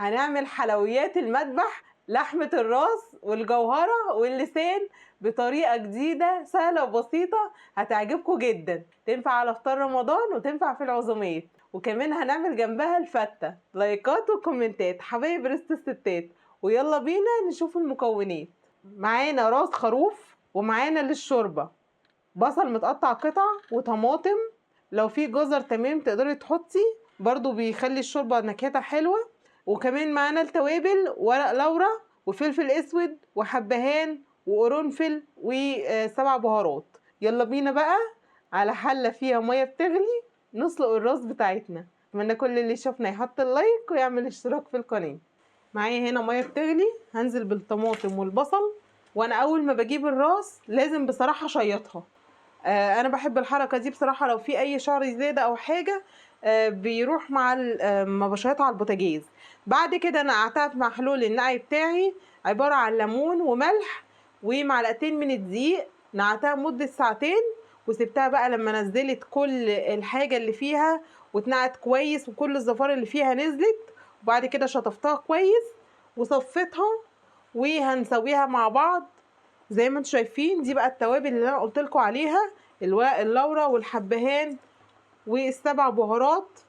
هنعمل حلويات المذبح، لحمة الراس والجوهرة واللسان بطريقة جديدة سهلة وبسيطة هتعجبكم جدا، تنفع على فطار رمضان وتنفع في العزومات. وكمان هنعمل جنبها الفتة. لايكات وكومنتات حبايب ريست الستات. ويلا بينا نشوف المكونات. معانا راس خروف، ومعانا للشوربة بصل متقطع قطع وطماطم، لو في جزر تمام تقدري تحطي برضو بيخلي الشوربة نكهتها حلوة. وكمان معانا التوابل ورق لورا وفلفل اسود وحبهان وقرنفل وسبع بهارات. يلا بينا بقى على حلة فيها مية بتغلي نسلق الراس بتاعتنا. اتمنى كل اللي شافنا يحط اللايك ويعمل اشتراك في القناة. معايا هنا مية بتغلي، هنزل بالطماطم والبصل. وانا اول ما بجيب الراس لازم بصراحة اشيطها. انا بحب الحركة دي بصراحة، لو في اي شعر زيادة او حاجة بيروح مع ما بشيطها على البوتاجاز. بعد كده انا قعدتها في محلول النقع بتاعي عبارة عن ليمون وملح ومعلقتين من الدقيق، نقعتها مدة ساعتين وسبتها بقى لما نزلت كل الحاجة اللي فيها واتنقعت كويس وكل الزفار اللي فيها نزلت. وبعد كده شطفتها كويس وصفيتها وهنسويها مع بعض زي ما انتم شايفين. دي بقى التوابل اللي انا قلت لكم عليها، اللورا والحبهان والسبع بهارات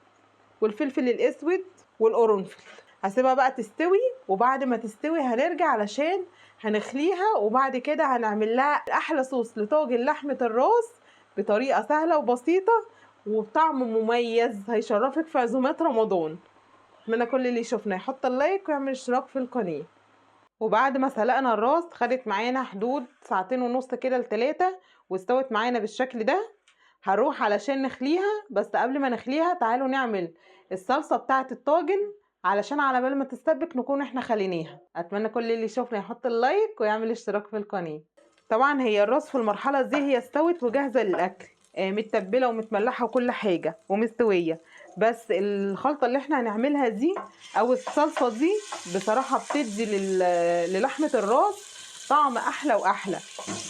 والفلفل الاسود والقرنفل. هسيبها بقى تستوي، وبعد ما تستوي هنرجع علشان هنخليها. وبعد كده هنعمل لها احلى صوص لطاجن لحمة الراس بطريقة سهلة وبسيطة وبطعم مميز هيشرفك في عزومات رمضان. اتمنى كل اللي يشوفنا يحط اللايك ويعمل اشتراك في القناة. وبعد ما سلقنا الراس خدت معانا حدود ساعتين ونص كده ل3 واستوت معانا بالشكل ده. هنروح علشان نخليها، بس قبل ما نخليها تعالوا نعمل الصلصة بتاعة الطاجن علشان على بال ما تستبك نكون احنا خليناها. اتمنى كل اللي يشوفنا يحط اللايك ويعمل اشتراك في القناة. طبعا هي الراس في المرحلة دي هي استوت وجاهزة للأكل، متبلة ومتملحة وكل حاجة ومستوية. بس الخلطة اللي احنا هنعملها دي او الصلصة دي بصراحة بتدي للحمة الراس طعم احلى واحلى.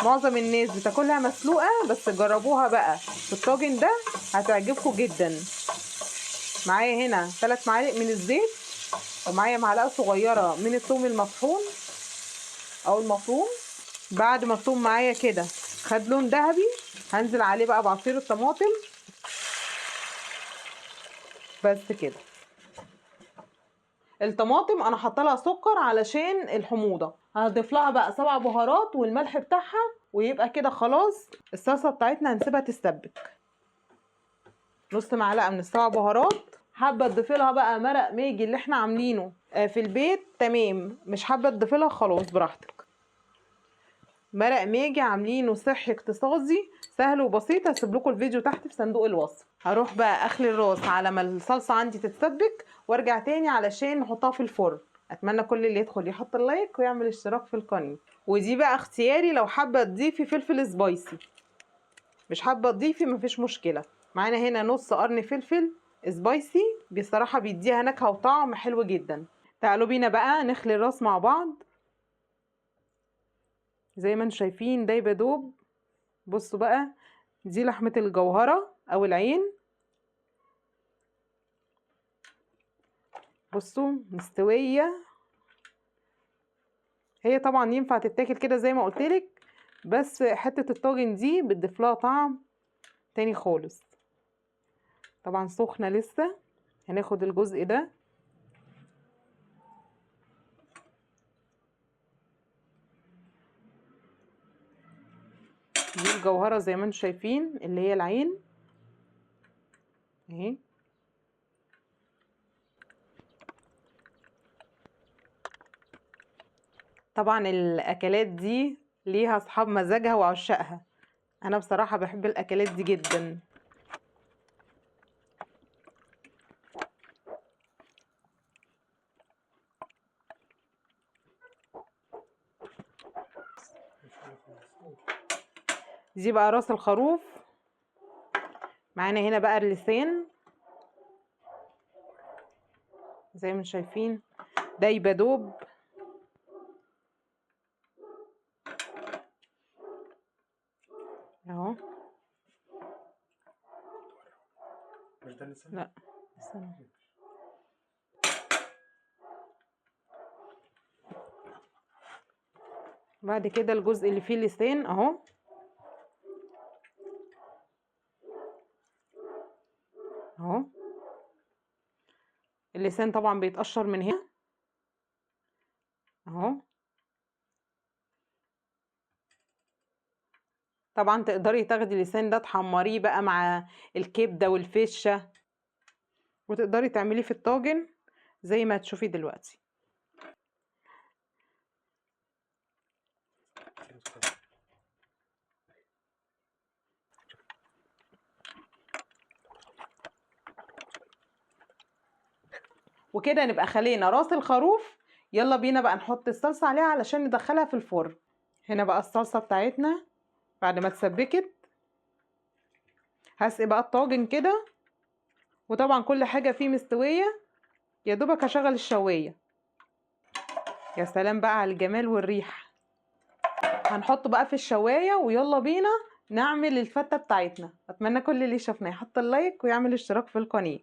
معظم الناس بتاكلها مسلوقة، بس جربوها بقى في الطاجن ده هتعجبكم جدا. معايا هنا 3 معالق من الزيت، ومعايا معلقة صغيرة من الثوم المطحون او المفروم. بعد ما الثوم معايا كده خد لون ذهبي هنزل عليه بقى بعصير الطماطم بس كده. الطماطم انا حاطه لها سكر علشان الحموضه، هضيف لها بقى 7 بهارات والملح بتاعها ويبقى كده خلاص. الصلصه بتاعتنا هنسيبها تستبك. نص معلقه من ال7 بهارات. حابه تضيفي لها بقى مرق ماجي اللي احنا عاملينه في البيت تمام، مش حابه تضيفي لها خلاص براحتك. مرق ماجي عاملينه صحي اقتصادي سهل وبسيط، هسيب لكم الفيديو تحت في صندوق الوصف. هروح بقى اخلي الراس على ما الصلصه عندي تتسبك وارجع تاني علشان نحطها في الفرن. اتمنى كل اللي يدخل يحط اللايك ويعمل اشتراك في القناه. ودي بقى اختياري، لو حابه تضيفي فلفل سبايسي، مش حابه تضيفي مفيش مشكله. معانا هنا نص قرن فلفل سبايسي بصراحه بيديها نكهه وطعم حلو جدا. تعالوا بينا بقى نخلي الراس مع بعض زي ما انتم شايفين دايبه دوب. بصوا بقى دي لحمة الجوهرة او العين، بصوا مستوية. هي طبعا ينفع تتاكل كده زي ما قلتلك، بس حتة الطاجن دي بتضيف لها طعم تاني خالص. طبعا سخنة لسه، هناخد الجزء ده دي الجوهرة زي ما انتم شايفين اللي هي العين اهي. طبعا الاكلات دي ليها اصحاب مزاجها وعشاقها، انا بصراحة بحب الاكلات دي جدا. دي بقى راس الخروف. معانا هنا بقى اللسان زي ما شايفين دايبه دوب اهو. لا استنى. بعد كده الجزء اللي فيه لسان اهو، اهو اللسان طبعا بيتقشر من هنا اهو. طبعا تقدري تاخدي اللسان ده تحمريه بقى مع الكبده والفشه، وتقدري تعمليه في الطاجن زي ما تشوفي دلوقتي. وكده نبقى خلينا راس الخروف. يلا بينا بقى نحط الصلصه عليها علشان ندخلها في الفرن. هنا بقى الصلصه بتاعتنا بعد ما اتسبكت. هسقي بقى الطاجن كده، وطبعا كل حاجه فيه مستويه، يا دوبك هشغل الشوايه. يا سلام بقى على الجمال والريحه. هنحطه بقى في الشوايه، ويلا بينا نعمل الفته بتاعتنا. اتمنى كل اللي شافنا يحط اللايك ويعمل اشتراك في القناه.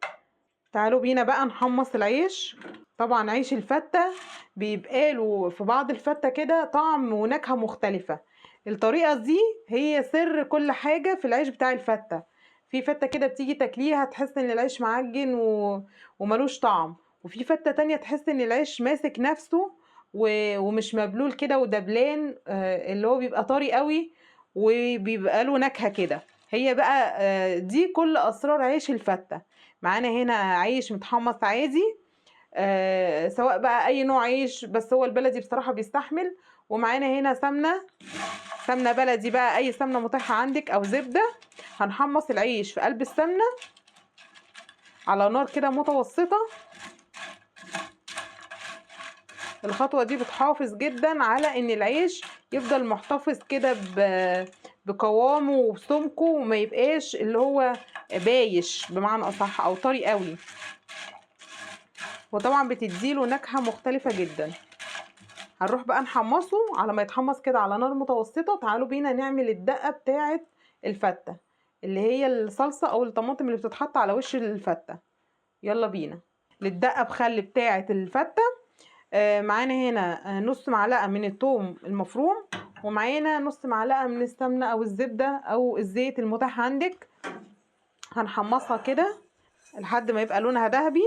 تعالوا بينا بقى نحمص العيش. طبعا عيش الفتة بيبقى له في بعض الفتة كده طعم ونكهة مختلفة. الطريقة دي هي سر كل حاجة في العيش بتاع الفتة. في فتة كده بتيجي تاكليها تحس ان العيش معجن وملوش طعم، وفي فتة تانية تحس ان العيش ماسك نفسه ومش مبلول كده ودبلان، اللي هو بيبقى طري قوي وبيبقى له نكهة كده. هي بقى دي كل اسرار عيش الفتة. معانا هنا عيش متحمص عادي، سواء بقى اي نوع عيش، بس هو البلدي بصراحة بيستحمل. ومعانا هنا سمنة بلدي بقى، اي سمنة متاحة عندك او زبدة. هنحمص العيش في قلب السمنة على نار كده متوسطة. الخطوة دي بتحافظ جدا على ان العيش يفضل محتفظ كده بقوامه وبسمكه، وما يبقاش اللي هو بايش بمعنى اصح او طري قوي. وطبعا بتديله نكهة مختلفة جدا. هنروح بقى نحمصه على ما يتحمص كده على نار متوسطة. تعالوا بينا نعمل الدقة بتاعة الفتة، اللي هي الصلصة او الطماطم اللي بتتحط على وش الفتة. يلا بينا للدقة بخل بتاعة الفتة. معانا هنا نص معلقة من الثوم المفروم، ومعانا نص معلقة من السمنة او الزبدة او الزيت المتاح عندك. هنحمصها كده لحد ما يبقى لونها ذهبي.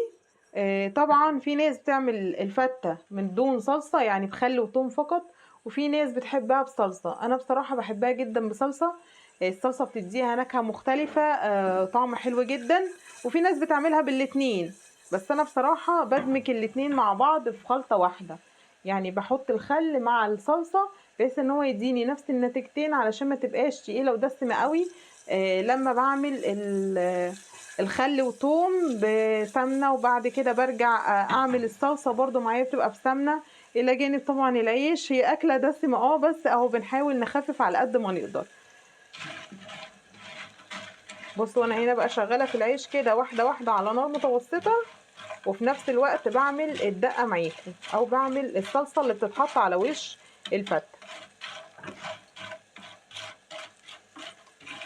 طبعا في ناس بتعمل الفتة من دون صلصة، يعني بخل وثوم فقط، وفي ناس بتحبها بصلصة. انا بصراحة بحبها جدا بصلصة. الصلصة بتديها نكهة مختلفة، طعم حلو جدا. وفي ناس بتعملها بالاتنين، بس انا بصراحة بدمج الاتنين مع بعض في خلطة واحدة. يعني بحط الخل مع الصلصة بحيث ان هو يديني نفس النتيجتين، علشان ما تبقاش تقيلة ودسمة قوي. لما بعمل الخل وثوم بسمنة، وبعد كده برجع اعمل الصلصة برضو معايا بتبقى بسمنة. الى جانب طبعا العيش، هي اكلة دسمة بس اهو بنحاول نخفف على قد ما نقدر. بصوا انا هنا بقى شغالة في العيش كده واحدة واحدة على نار متوسطة، وفي نفس الوقت بعمل الدقة معاكم او بعمل الصلصة اللي بتتحط على وش الفتة.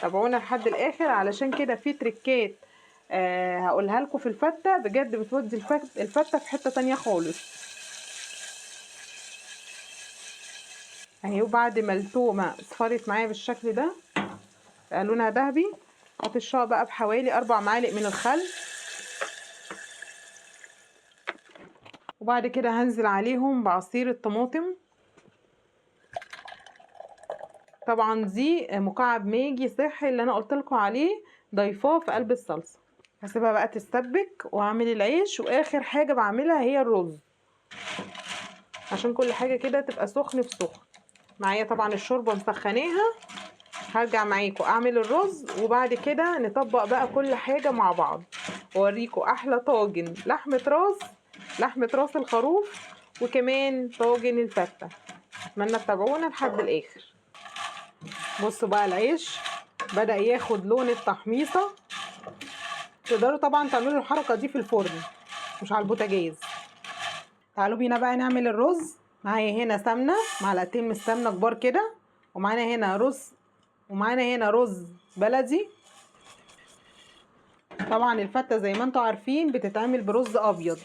تابعونا لحد الاخر، علشان كده في تريكات هقولها لكم في الفتة بجد بتودي الفتة في حتة تانية خالص. اهي وبعد ما التومة اصفرت معايا بالشكل ده بقى لونها ذهبي، هطشها بقى بحوالي 4 معالق من الخل، وبعد كده هنزل عليهم بعصير الطماطم. طبعا دي مكعب ماجي صحي اللي انا قلت لكم عليه، ضيفاه في قلب الصلصه. هسيبها بقى تستبك واعمل العيش، واخر حاجه بعملها هي الرز، عشان كل حاجه كده تبقى سخن في سخن. معايا طبعا الشوربه مسخناها. هرجع معاكم اعمل الرز، وبعد كده نطبق بقى كل حاجه مع بعض، واوريكم احلى طاجن لحمه راس الخروف، وكمان طاجن الفته. اتمنى تتابعونا لحد الاخر. بصوا بقى العيش بدأ ياخد لون التحميصة. تقدروا طبعا تعملوا الحركة دي في الفرن مش على البوتاجاز. تعالوا بينا بقى نعمل الرز. معايا هنا سمنة، معلقتين من السمنة كبار كده، ومعانا هنا رز بلدي. طبعا الفتة زي ما انتوا عارفين بتتعمل برز ابيض.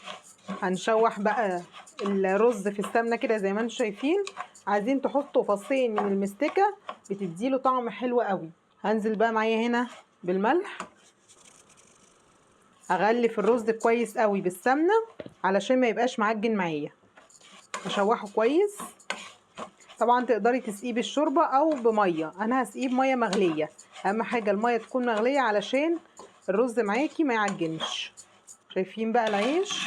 هنشوح بقى الرز في السمنة كده زي ما انتوا شايفين عايزين تحطوا فصين من المستكه بتديله طعم حلو قوي. هنزل بقى معايا هنا بالملح، اغلف الرز كويس قوي بالسمنه علشان ما يبقاش معجن معايا. اشوحه كويس. طبعا تقدري تسقيه بالشوربه او بميه، انا هسقيه بميه مغليه. اهم حاجه الميه تكون مغليه علشان الرز معاكي ما يعجنش. شايفين بقى العيش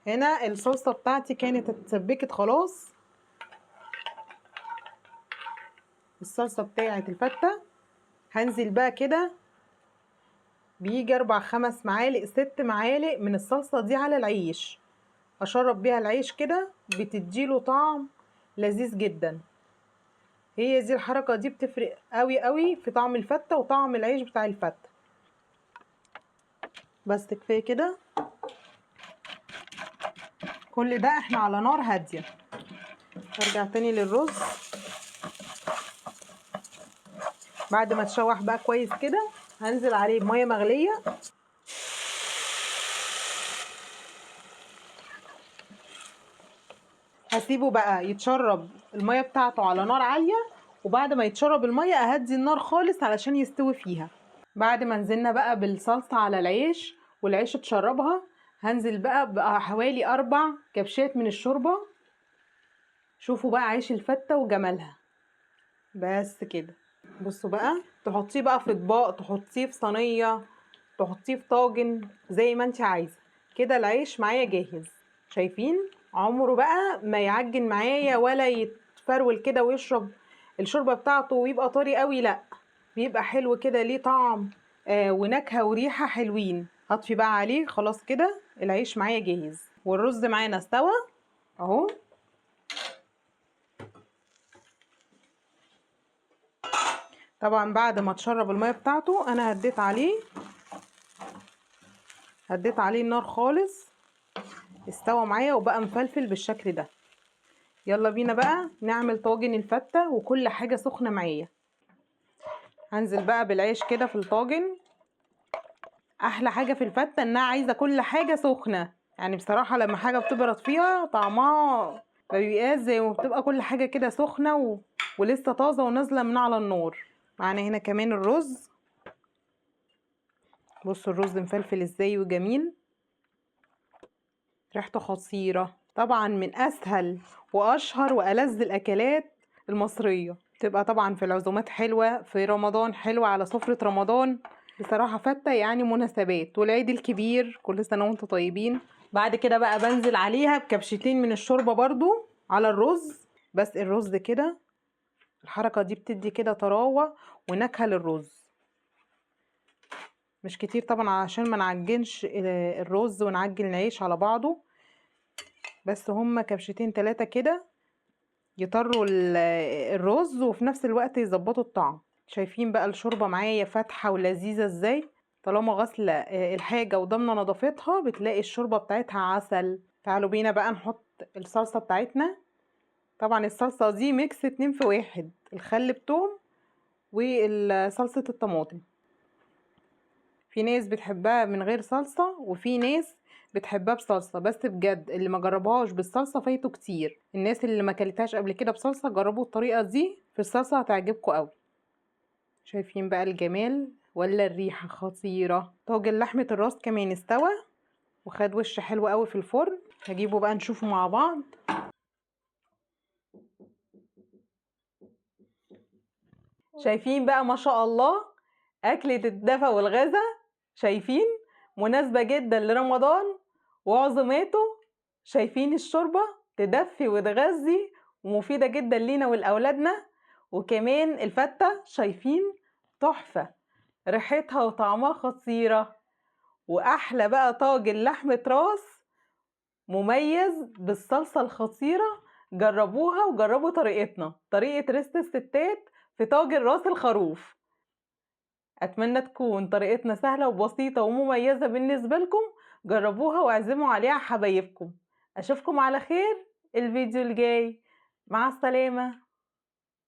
هنا؟ الصلصه بتاعتي كانت اتسبكت خلاص. الصلصه بتاعت الفته هنزل بقى كده بيجي 4-5 معالق 6 معالق من الصلصه دي على العيش، اشرب بيها العيش كده بتديله طعم لذيذ جدا. هي دي الحركه دي بتفرق قوي قوي في طعم الفته وطعم العيش بتاع الفته. بس كفايه كده. كل ده احنا على نار هاديه. ارجع تاني للرز بعد ما تشوح بقى كويس كده. هنزل عليه بميه مغليه. هسيبه بقى يتشرب الميه بتاعته على نار عاليه، وبعد ما يتشرب الميه اهدي النار خالص علشان يستوي فيها. بعد ما نزلنا بقى بالصلصه على العيش والعيش اتشربها، هنزل بقى حوالي 4 كبشات من الشوربه. شوفوا بقى عيش الفته وجمالها. بس كده. بصوا بقى، تحطيه بقى في اطباق، تحطيه في صينيه، تحطيه في طاجن، زي ما انت عايزه. كده العيش معايا جاهز. شايفين؟ عمره بقى ما يعجن معايا ولا يتفرول كده ويشرب الشوربه بتاعته ويبقى طري قوي، لا بيبقى حلو كده، ليه طعم ونكهه وريحه حلوين. هطفي بقى عليه. خلاص كده العيش معايا جاهز والرز معانا استوى اهو. طبعا بعد ما تشرب الميه بتاعته انا هديت عليه النار خالص. استوى معايا وبقى مفلفل بالشكل ده. يلا بينا بقى نعمل طاجن الفتة وكل حاجة سخنة معايا. هنزل بقى بالعيش كده في الطاجن. احلى حاجة في الفتة انها عايزة كل حاجة سخنة، يعني بصراحة لما حاجة بتبرد فيها طعمها ما بيبقاش زي ما بتبقى كل حاجة كده سخنة ولسه طازة ونازلة من على النار. معانا هنا كمان الرز. بصوا الرز مفلفل ازاي وجميل، ريحته خطيرة. طبعا من اسهل واشهر والذ الاكلات المصرية. تبقى طبعا في العزومات حلوة، في رمضان حلوة على سفرة رمضان. بصراحة فتة يعني مناسبات والعيد الكبير. كل سنة وانتم طيبين. بعد كده بقى بنزل عليها بكبشتين من الشوربة برضو على الرز. بس الرز كده الحركة دي بتدي كده طراوة ونكهة للرز. مش كتير طبعا عشان ما نعجنش الرز ونعجن العيش على بعضه، بس هما كبشتين 3 كده يطروا الرز وفي نفس الوقت يظبطوا الطعم. شايفين بقى الشوربه معايا فاتحه ولذيذه ازاي؟ طالما غاسله الحاجه وضامنه نظافتها بتلاقي الشوربه بتاعتها عسل. تعالوا بينا بقى نحط الصلصه بتاعتنا. طبعا الصلصه دي ميكس 2 في 1، الخل بتوم وصلصه الطماطم. في ناس بتحبها من غير صلصه وفي ناس بتحبها بصلصه، بس بجد اللي ما جربهاش بالصلصه فايته كتير. الناس اللي ما كلتهاش قبل كده بصلصه جربوا الطريقه دي في الصلصه هتعجبكم قوي. شايفين بقى الجمال ولا الريحه خطيره؟ طاجن لحمه الراس كمان استوى وخد وش حلو قوي في الفرن. هجيبه بقى نشوفه مع بعض. شايفين بقى ما شاء الله اكلة الدفا والغذا. شايفين؟ مناسبة جدا لرمضان وعزوماته. شايفين الشوربة تدفي وتغذي ومفيدة جدا لينا ولأولادنا. وكمان الفتة شايفين تحفة، ريحتها وطعمها خطيرة. وأحلى بقى طاجن لحمة راس مميز بالصلصة الخطيرة. جربوها وجربوا طريقتنا، طريقة ريست الستات في طاجن راس الخروف. أتمنى تكون طريقتنا سهلة وبسيطة ومميزة بالنسبة لكم. جربوها واعزموا عليها حبايبكم. أشوفكم على خير الفيديو الجاي. مع السلامة.